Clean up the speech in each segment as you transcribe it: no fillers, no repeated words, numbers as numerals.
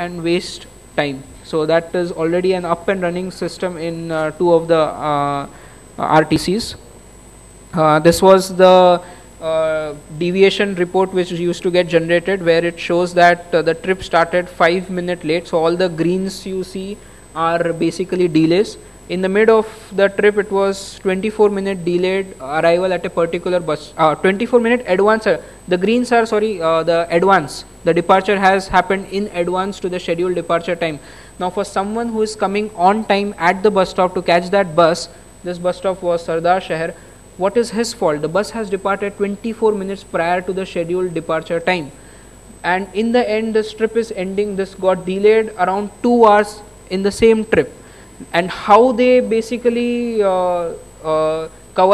and waste time. So that is already an up and running system in two of the RTCs. This was the deviation report which used to get generated, where it shows that the trip started 5 minutes late. So all the greens you see are basically delays. In the mid of the trip, it was 24-minute delayed arrival at a particular bus. 24-minute advance. The greens are the advance. The departure has happened in advance to the scheduled departure time. Now, for someone who is coming on time at the bus stop to catch that bus, this bus stop was Sardar Shahar. What is his fault? The bus has departed 24 minutes prior to the scheduled departure time. And in the end, this trip is ending. This got delayed around 2 hours in the same trip. And how they basically cover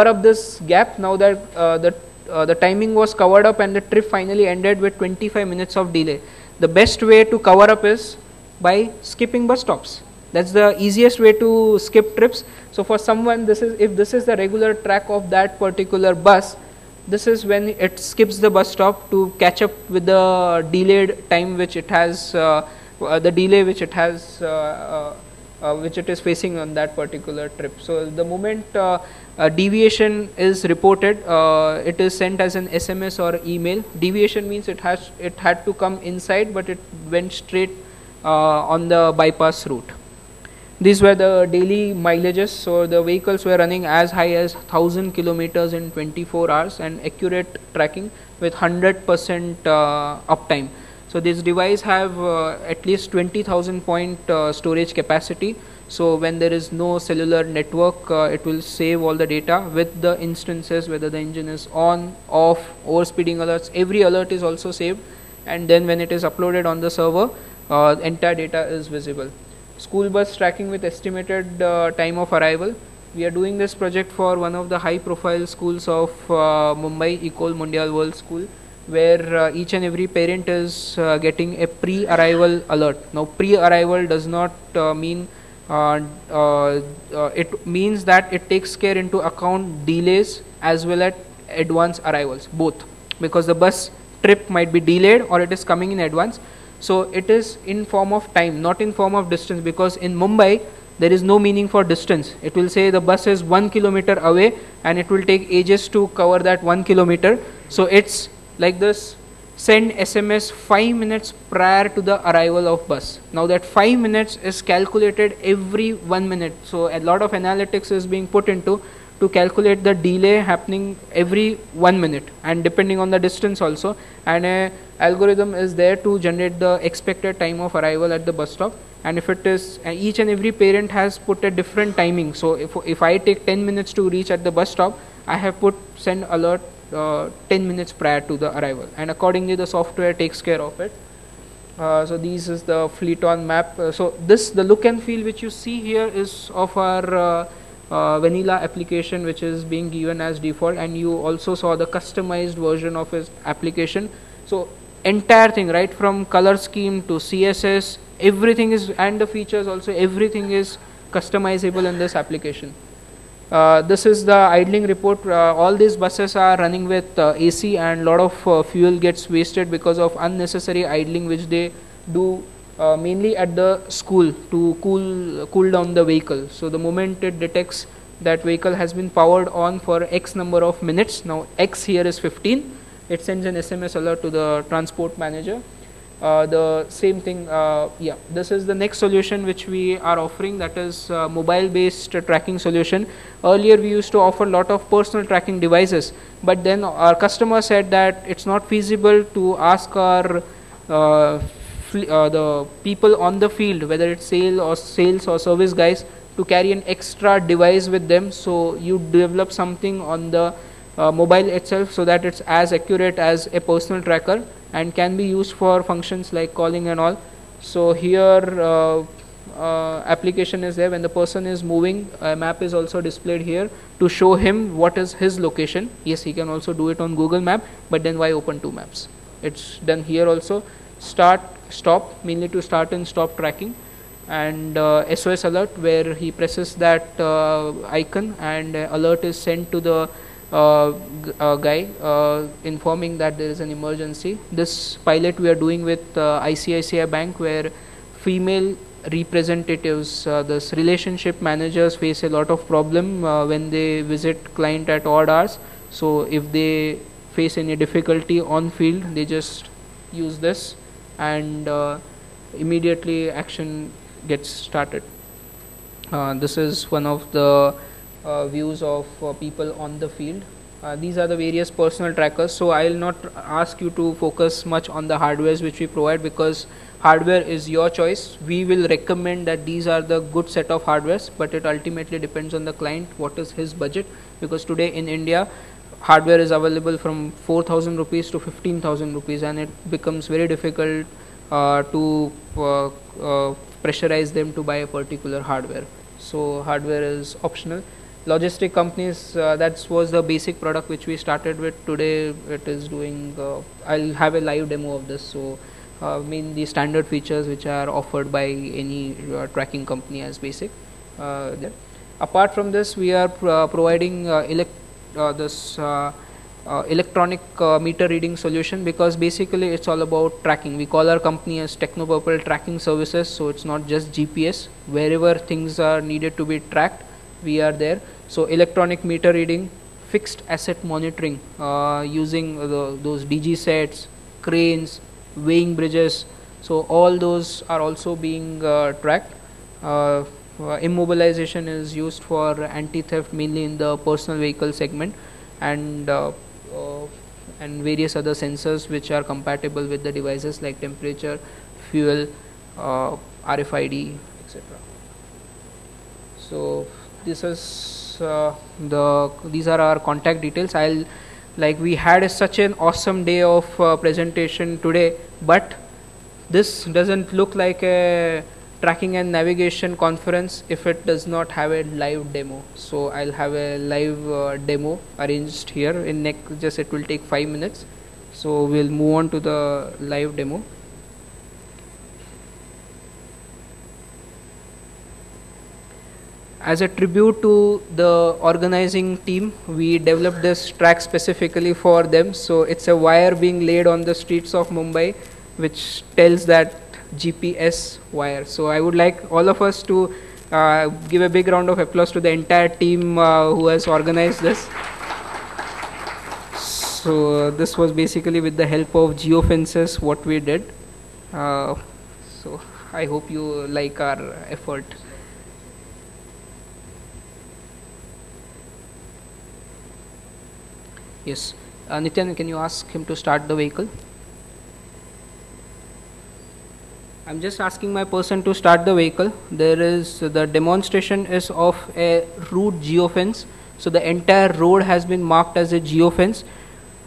up this gap, now that the timing was covered up and the trip finally ended with 25 minutes of delay. The best way to cover up is by skipping bus stops. That's the easiest way to skip trips. So for someone, if this is the regular track of that particular bus, this is when it skips the bus stop to catch up with the delayed time which it has, the delay which it has, which it is facing on that particular trip. So the moment deviation is reported, it is sent as an SMS or email. Deviation means it had to come inside, but it went straight on the bypass route. These were the daily mileages. So the vehicles were running as high as 1000 kilometers in 24 hours and accurate tracking with 100% uptime. So this device have at least 20,000 point storage capacity. So when there is no cellular network, it will save all the data with the instances, whether the engine is on, off, overspeeding alerts. Every alert is also saved, and then when it is uploaded on the server, entire data is visible. School bus tracking with estimated time of arrival. We are doing this project for one of the high profile schools of Mumbai, Ecole Mondial World School, where each and every parent is getting a pre-arrival alert. Now pre-arrival does not mean it means that it takes care into account delays as well as advance arrivals, both, because the bus trip might be delayed or it is coming in advance. So it is in form of time, not in form of distance, because in Mumbai there is no meaning for distance. It will say the bus is 1 kilometer away and it will take ages to cover that 1 kilometer. So it's like this: send SMS 5 minutes prior to the arrival of bus. Now that 5 minutes is calculated every 1 minute. So a lot of analytics is being put into to calculate the delay happening every 1 minute, and depending on the distance also, and a algorithm is there to generate the expected time of arrival at the bus stop. And if it is, each and every parent has put a different timing. So if I take 10 minutes to reach at the bus stop, I have put send alert 10 minutes prior to the arrival, and accordingly the software takes care of it. So this is the fleet on map. So the look and feel which you see here is of our vanilla application, which is being given as default, and you also saw the customized version of his application. So entire thing, right from color scheme to CSS, everything is, and the features also, everything is customizable in this application. This is the idling report. All these buses are running with AC, and a lot of fuel gets wasted because of unnecessary idling which they do mainly at the school to cool down the vehicle. So the moment it detects that vehicle has been powered on for X number of minutes, now X here is 15, it sends an SMS alert to the transport manager. The same thing, this is the next solution which we are offering, that is mobile based tracking solution. Earlier we used to offer a lot of personal tracking devices, but then our customer said that it's not feasible to ask our the people on the field, whether it's sales or service guys, to carry an extra device with them. So you develop something on the mobile itself so that it's as accurate as a personal tracker and can be used for functions like calling and all. So here application is there. When the person is moving, a map is also displayed here to show him what is his location. Yes, he can also do it on Google Map, but then why open two maps? It's done here also. Start, stop, mainly to start and stop tracking, and SOS alert, where he presses that icon and alert is sent to the guy informing that there is an emergency. This pilot we are doing with ICICI Bank, where female representatives, this relationship managers face a lot of problem when they visit client at odd hours. So if they face any difficulty on field, they just use this, and immediately action gets started. This is one of the views of people on the field. These are the various personal trackers. So I will not ask you to focus much on the hardwares which we provide, because hardware is your choice. We will recommend that these are the good set of hardwares, but it ultimately depends on the client, what is his budget, because today in India hardware is available from 4,000 rupees to 15,000 rupees, and it becomes very difficult to pressurize them to buy a particular hardware. So hardware is optional. Logistic companies, that was the basic product which we started with. Today it is doing, I'll have a live demo of this. So mean the standard features which are offered by any tracking company as basic. Apart from this, we are providing electronic meter reading solution, because basically it's all about tracking. We call our company as Technopurple Tracking Services. So it's not just GPS. Wherever things are needed to be tracked, we are there. So electronic meter reading, fixed asset monitoring using those DG sets, cranes, weighing bridges. So all those are also being tracked. Immobilization is used for anti-theft, mainly in the personal vehicle segment, and various other sensors which are compatible with the devices like temperature, fuel, RFID, etc. So this is these are our contact details. We had such an awesome day of presentation today, but this doesn't look like a tracking and navigation conference if it does not have a live demo. So I'll have a live demo arranged here in next, just it will take 5 minutes. So we'll move on to the live demo. As a tribute to the organizing team, we developed this track specifically for them. So it's a wire being laid on the streets of Mumbai, which tells that GPS wire. So I would like all of us to give a big round of applause to the entire team who has organized this. So this was basically with the help of geofences what we did. So I hope you like our effort. Yes, Nityan, can you ask him to start the vehicle? I'm just asking my person to start the vehicle. There is the demonstration is of a route geofence. So the entire road has been marked as a geofence.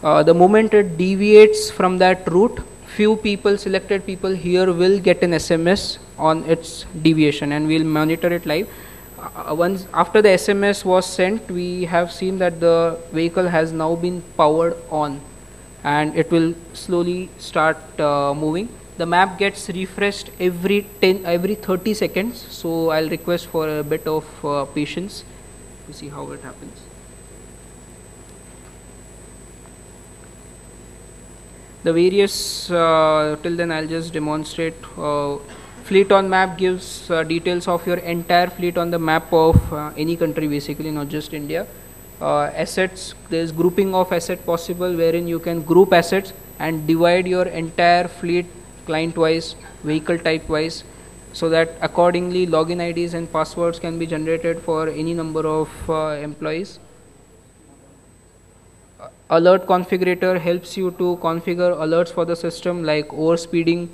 The moment it deviates from that route, few people, selected people here will get an SMS on its deviation, and we'll monitor it live. Once after the SMS was sent, we have seen that the vehicle has now been powered on, and it will slowly start moving. The map gets refreshed every 30 seconds. So I'll request for a bit of patience to see how it happens. The various till then I'll just demonstrate. Fleet on map gives details of your entire fleet on the map of any country, basically, not just India. Assets, there is grouping of asset possible, wherein you can group assets and divide your entire fleet client wise, vehicle type wise, so that accordingly login IDs and passwords can be generated for any number of employees. Alert configurator helps you to configure alerts for the system, like overspeeding,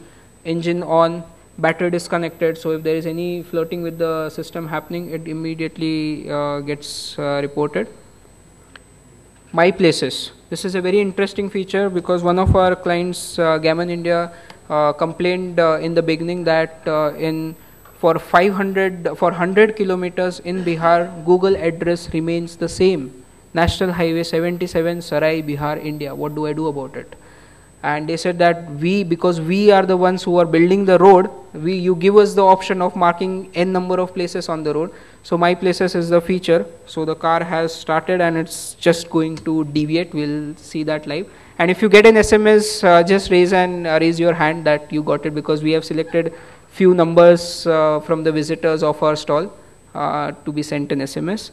engine on, battery disconnected. So if there is any flirting with the system happening, it immediately gets reported. My places. This is a very interesting feature, because one of our clients, Gammon India, complained in the beginning that for 100 kilometers in Bihar, Google address remains the same. National Highway 77, Sarai, Bihar, India. What do I do about it? And they said that because we are the ones who are building the road, you give us the option of marking n number of places on the road. So my places is the feature. So the car has started and it's just going to deviate. We'll see that live. And if you get an SMS, just raise your hand that you got it, because we have selected few numbers from the visitors of our stall to be sent in SMS.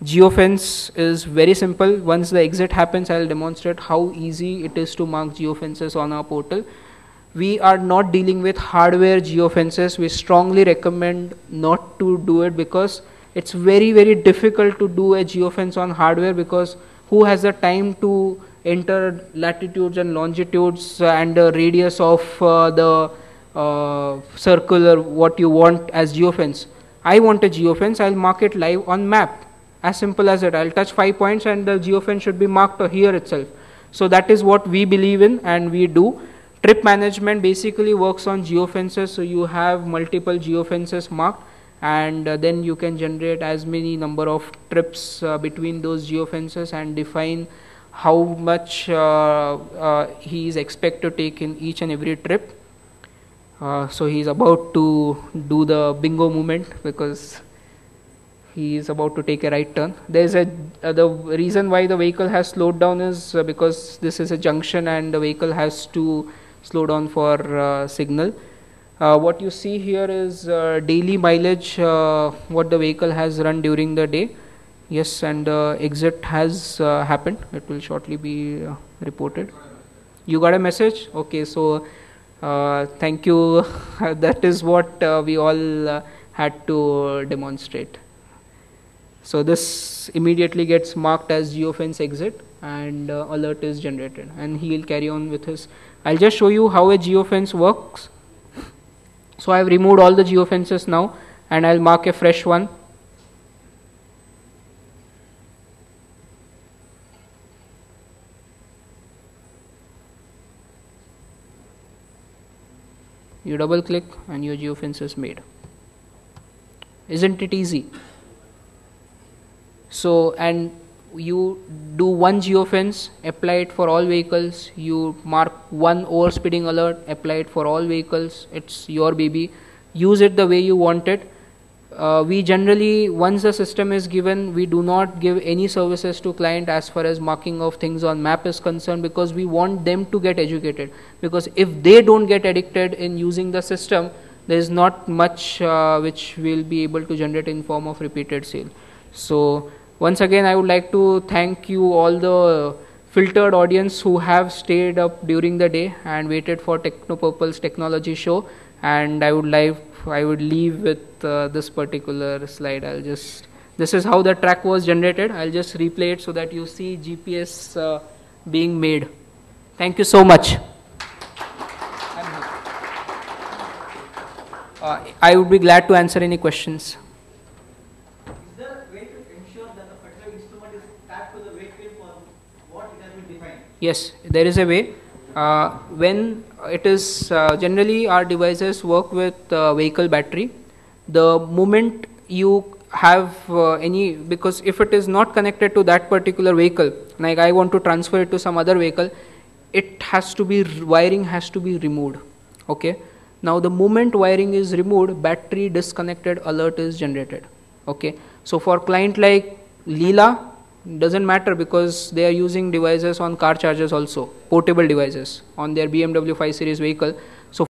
Geofence is very simple. Once the exit happens, I'll demonstrate how easy it is to mark geofences on our portal. We are not dealing with hardware geofences. We strongly recommend not to do it because it's very, very difficult to do a geofence on hardware, because who has the time to enter latitudes and longitudes and the radius of the circle or what you want as geofence. I want a geofence, I'll mark it live on map. As simple as it. I'll touch 5 points and the geofence should be marked here itself. So that is what we believe in and we do. Trip management basically works on geofences, so you have multiple geofences marked, and then you can generate as many number of trips between those geofences and define how much he is expected to take in each and every trip. So he is about to do the bingo movement because he is about to take a right turn. There is the reason why the vehicle has slowed down is because this is a junction and the vehicle has to slow down for signal. What you see here is daily mileage, what the vehicle has run during the day. Yes, and exit has happened. It will shortly be reported. You got a message? Okay, so thank you. That is what we all had to demonstrate. So this immediately gets marked as geofence exit and alert is generated, and he will carry on with his. I'll just show you how a geofence works. So I've removed all the geofences now and I'll mark a fresh one. You double click and your geofence is made. Isn't it easy? So, and you do one geofence, apply it for all vehicles. You mark one overspeeding alert, apply it for all vehicles. It's your baby. Use it the way you want it. We generally, once the system is given, we do not give any services to client as far as marking of things on map is concerned, because we want them to get educated. Because if they don't get addicted in using the system, there is not much which we'll be able to generate in form of repeated sale. So once again, I would like to thank you all the filtered audience who have stayed up during the day and waited for Technopurple's technology show. And I would leave with this particular slide. This is how the track was generated. I'll just replay it so that you see GPS being made. Thank you so much. I would be glad to answer any questions. Yes, there is a way. When it is generally our devices work with vehicle battery. The moment you have because if it is not connected to that particular vehicle, like I want to transfer it to some other vehicle, it has to be, wiring has to be removed. Okay. Now the moment wiring is removed, battery disconnected alert is generated. Okay. So for client like Leela, doesn't matter because they are using devices on car chargers also, portable devices on their BMW 5 Series vehicle.